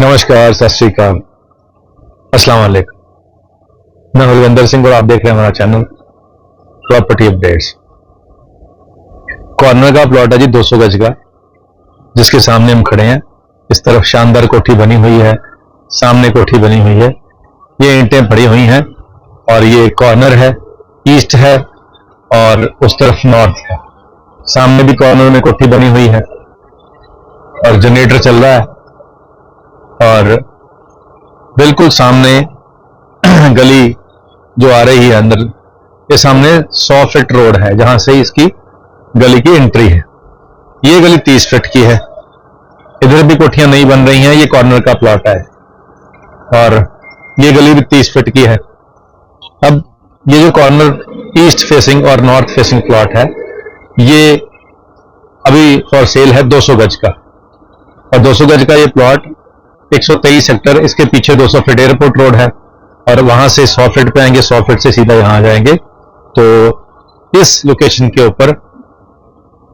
नमस्कार, सत श्री अकाल, अस्सलाम वालेकुम। मैं बलविंदर सिंह और आप देख रहे हैं हमारा चैनल प्रॉपर्टी अपडेट्स। कॉर्नर का प्लॉट है जी 200 गज का, जिसके सामने हम खड़े हैं। इस तरफ शानदार कोठी बनी हुई है, सामने कोठी बनी हुई है, ये ईंटें पड़ी हुई हैं और ये कॉर्नर है, ईस्ट है और उस तरफ नॉर्थ है। सामने भी कॉर्नर में कोठी बनी हुई है और जनरेटर चल रहा है और बिल्कुल सामने गली जो आ रही है अंदर, ये सामने 100 फीट रोड है जहां से इसकी गली की एंट्री है। ये गली 30 फीट की है। इधर भी कोठियां नहीं बन रही हैं, ये कॉर्नर का प्लॉट है और ये गली भी 30 फीट की है। अब ये जो कॉर्नर ईस्ट फेसिंग और नॉर्थ फेसिंग प्लॉट है, ये अभी फॉर सेल है 200 गज का और 200 गज का ये प्लॉट 123 सेक्टर, इसके पीछे 200 फीट एयरपोर्ट रोड है और वहां से 100 फीट पे आएंगे, 100 फीट से सीधा यहां आ जाएंगे। तो इस लोकेशन के ऊपर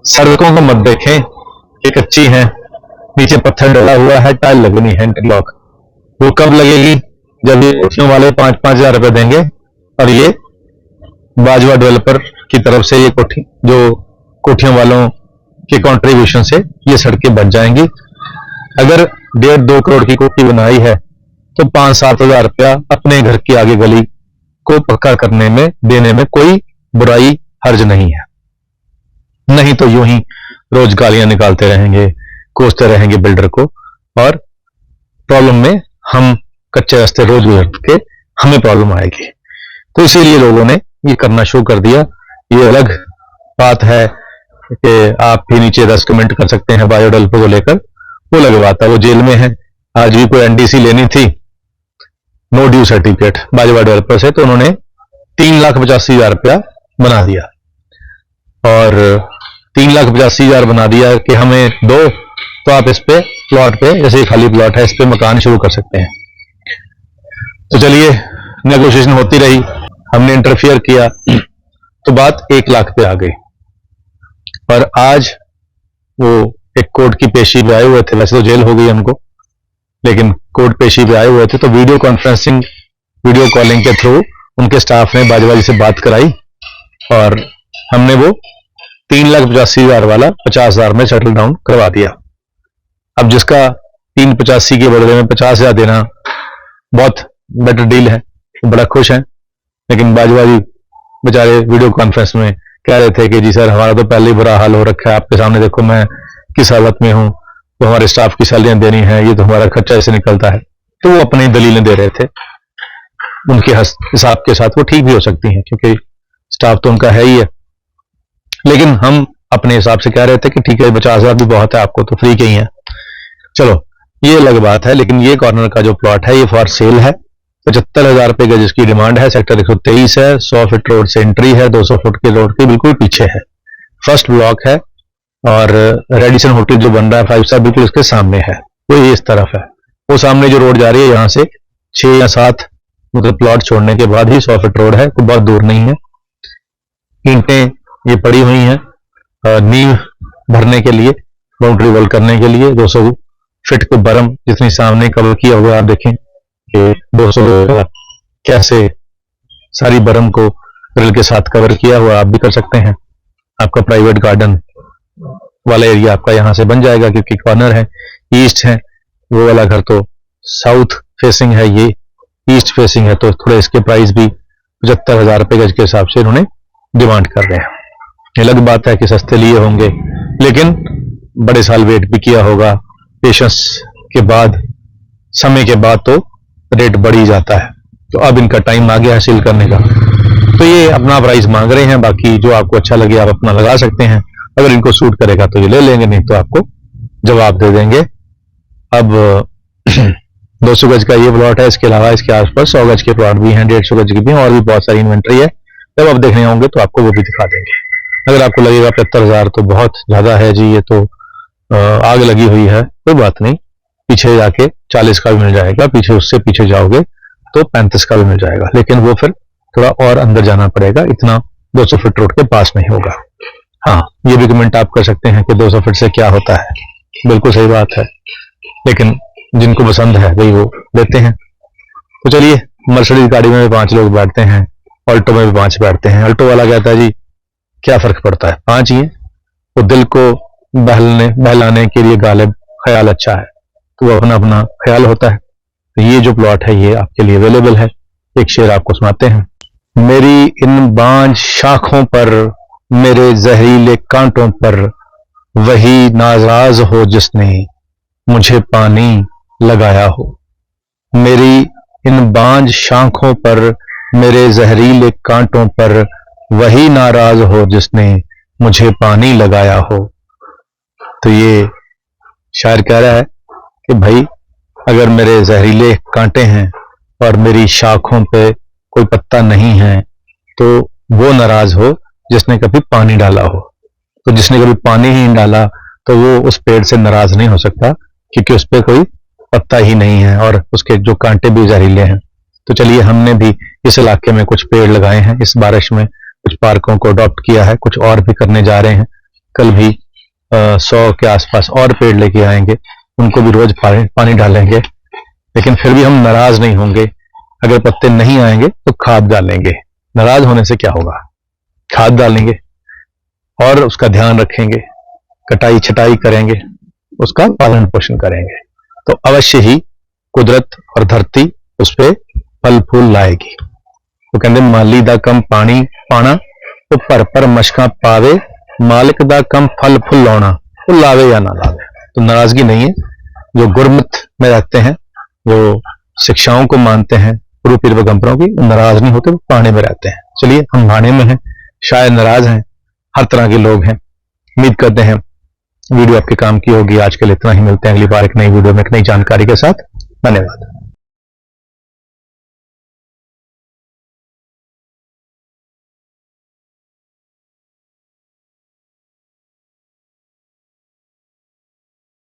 सड़कों को मत देखें, ये कच्ची है, नीचे पत्थर डला हुआ है, टाइल लगनी है, इंटरलॉक। वो कब लगेगी? जब ये कोठियों वाले 5-5 हजार रुपए देंगे और ये बाजवा डेवलपर की तरफ से ये कोठी, जो कोठियों वालों के कंट्रीब्यूशन से ये सड़कें बन जाएंगी। अगर 1.5-2 करोड़ की कोठी बनाई है तो 5-7 हजार रुपया अपने घर की आगे गली को पक्का करने में देने में कोई बुराई हर्ज नहीं है। नहीं तो यूं ही रोज गालियां निकालते रहेंगे, कोसते रहेंगे बिल्डर को और प्रॉब्लम में हम कच्चे रास्ते रोज गुजर के हमें प्रॉब्लम आएगी। तो इसीलिए लोगों ने ये करना शुरू कर दिया। ये अलग बात है कि आप भी नीचे 10 कमेंट कर सकते हैं बायो डेवलपर को लेकर, वो अलग बात है, वो जेल में है। आज भी कोई एनडीसी लेनी थी, no due certificate Bajwa developer से, तो उन्होंने 3,85,000 रुपया बना दिया और 3,85,000 बना दिया कि हमें दो, तो आप इस पे प्लॉट पे, जैसे खाली प्लॉट है, इस पे मकान शुरू कर सकते हैं। तो चलिए, नेगोशिएशन होती रही, हमने इंटरफियर किया तो बात 1 लाख पे आ गई और आज वो एक कोर्ट की पेशी पे आए हुए थे। वैसे तो जेल हो गई उनको, लेकिन कोर्ट पेशी पे आए हुए थे तो वीडियो कॉन्फ्रेंसिंग, वीडियो कॉलिंग के थ्रू उनके स्टाफ ने बाजवा जी से बात कराई और हमने वो 3,85,000 वाला 50,000 में सेटल डाउन करवा दिया। अब जिसका 385 के बदले में 50,000 देना बहुत बेटर डील है, बड़ा खुश है। लेकिन बाजवा जी बेचारे वीडियो कॉन्फ्रेंस में कह रहे थे कि जी सर, हमारा तो पहले ही बुरा हाल हो रखा है, आपके सामने देखो मैं किस हालत में हूं, तो हमारे स्टाफ की सैलरियां देनी है, ये तो हमारा खर्चा ऐसे निकलता है। तो वो अपनी दलीलें दे रहे थे, उनके हिसाब के साथ वो ठीक भी हो सकती हैं क्योंकि स्टाफ तो उनका है ही है। लेकिन हम अपने हिसाब से कह रहे थे कि ठीक है, 50,000 भी बहुत है, आपको तो फ्री के ही है। चलो, ये अलग बात है। लेकिन ये कॉर्नर का जो प्लॉट है ये फॉर सेल है। 75,000 रुपए का जिसकी डिमांड है, सेक्टर 123 है, 100 फीट रोड से एंट्री है, 200 फुट के रोड के बिल्कुल पीछे है, फर्स्ट ब्लॉक है और रेडिसन होटल जो बन रहा है 5 स्टार बिल्कुल उसके सामने है, वो ये इस तरफ है। वो सामने जो रोड जा रही है यहाँ से 6 या 7 मतलब प्लॉट छोड़ने के बाद ही 100 फीट रोड है, कोई बहुत दूर नहीं है। ईंटें ये पड़ी हुई हैं नींव भरने के लिए, बाउंड्री वॉल करने के लिए। 200 फीट को बरम जितनी सामने कवर किया हुआ, आप देखें कि 200 कैसे सारी बरम को ग्रिल के साथ कवर किया हुआ, आप भी कर सकते हैं। आपका प्राइवेट गार्डन वाला एरिया आपका यहां से बन जाएगा क्योंकि कॉर्नर है, ईस्ट है। वो वाला घर तो साउथ फेसिंग है, ये ईस्ट फेसिंग है, तो थोड़े इसके प्राइस भी 75,000 रुपए गज के हिसाब से इन्होंने डिमांड कर रहे हैं। ये अलग बात है कि सस्ते लिए होंगे, लेकिन बड़े साल वेट भी किया होगा, पेशेंस के बाद, समय के बाद तो रेट बढ़ ही जाता है। तो अब इनका टाइम आ गया है सेल करने का, तो ये अपना प्राइस मांग रहे हैं। बाकी जो आपको अच्छा लगे आप अपना लगा सकते हैं, अगर इनको सूट करेगा तो ये ले लेंगे, नहीं तो आपको जवाब दे देंगे। अब 200 गज का ये प्लॉट है, इसके अलावा इसके आसपास 100 गज के प्लॉट भी हैं, 150 गज की भी हैं और भी बहुत सारी इन्वेंट्री है। जब आप देखने होंगे तो आपको वो भी दिखा देंगे। अगर आपको लगेगा 75,000 तो बहुत ज्यादा है जी, ये तो आग लगी हुई है, कोई बात नहीं, पीछे जाके 40 का भी मिल जाएगा, पीछे उससे पीछे जाओगे तो 35 का भी मिल जाएगा, लेकिन वो फिर थोड़ा और अंदर जाना पड़ेगा, इतना 200 फीट रोड के पास नहीं होगा। हाँ, ये भी कमेंट आप कर सकते हैं कि 200 फीट से क्या होता है, बिल्कुल सही बात है, लेकिन जिनको पसंद है वही वो लेते हैं। तो चलिए, मर्सिडीज गाड़ी में भी 5 लोग बैठते हैं, ऑल्टो में भी 5 बैठते हैं। ऑल्टो वाला कहता है जी क्या फर्क पड़ता है, 5 ही है। वो दिल को बहलाने के लिए गालिब ख्याल अच्छा है, तो वो अपना अपना ख्याल होता है। तो ये जो प्लॉट है ये आपके लिए अवेलेबल है। एक शेर आपको सुनाते हैं। मेरी इन बांझ शाखों पर, मेरे जहरीले कांटों पर, वही नाराज हो जिसने मुझे पानी लगाया हो। मेरी इन बांझ शाखों पर, मेरे जहरीले कांटों पर, वही नाराज हो जिसने मुझे पानी लगाया हो। तो ये शायर कह रहा है कि भाई अगर मेरे जहरीले कांटे हैं और मेरी शाखों पे कोई पत्ता नहीं है, तो वो नाराज हो जिसने कभी पानी डाला हो। तो जिसने कभी पानी ही नहीं डाला तो वो उस पेड़ से नाराज नहीं हो सकता, क्योंकि उस पर कोई पत्ता ही नहीं है और उसके जो कांटे भी जहरीले हैं। तो चलिए, हमने भी इस इलाके में कुछ पेड़ लगाए हैं। इस बारिश में कुछ पार्कों को अडॉप्ट किया है, कुछ और भी करने जा रहे हैं। कल भी 100 के आसपास और पेड़ लेके आएंगे, उनको भी रोज पानी डालेंगे। लेकिन फिर भी हम नाराज नहीं होंगे। अगर पत्ते नहीं आएंगे तो खाद डालेंगे। नाराज होने से क्या होगा, खाद डालेंगे और उसका ध्यान रखेंगे, कटाई छटाई करेंगे, उसका पालन पोषण करेंगे, तो अवश्य ही कुदरत और धरती उस पर फल फूल लाएगी। वो कहते माली दा कम पानी पाना, तो पर मशका पावे, मालिक दा कम फल फूल लाना, तो लावे या ना लावे। तो नाराजगी नहीं है। जो गुरमत में रहते हैं, जो शिक्षाओं को मानते हैं गुरु पीर पैगंबरों की, नाराज नहीं होते, वो पाने में रहते हैं। चलिए, हम भाने में हैं, शायद नाराज हैं, हर तरह के लोग हैं। उम्मीद करते हैं वीडियो आपके काम की होगी। आज के लिए इतना ही, मिलते हैं अगली बार एक नई वीडियो में एक नई जानकारी के साथ। धन्यवाद।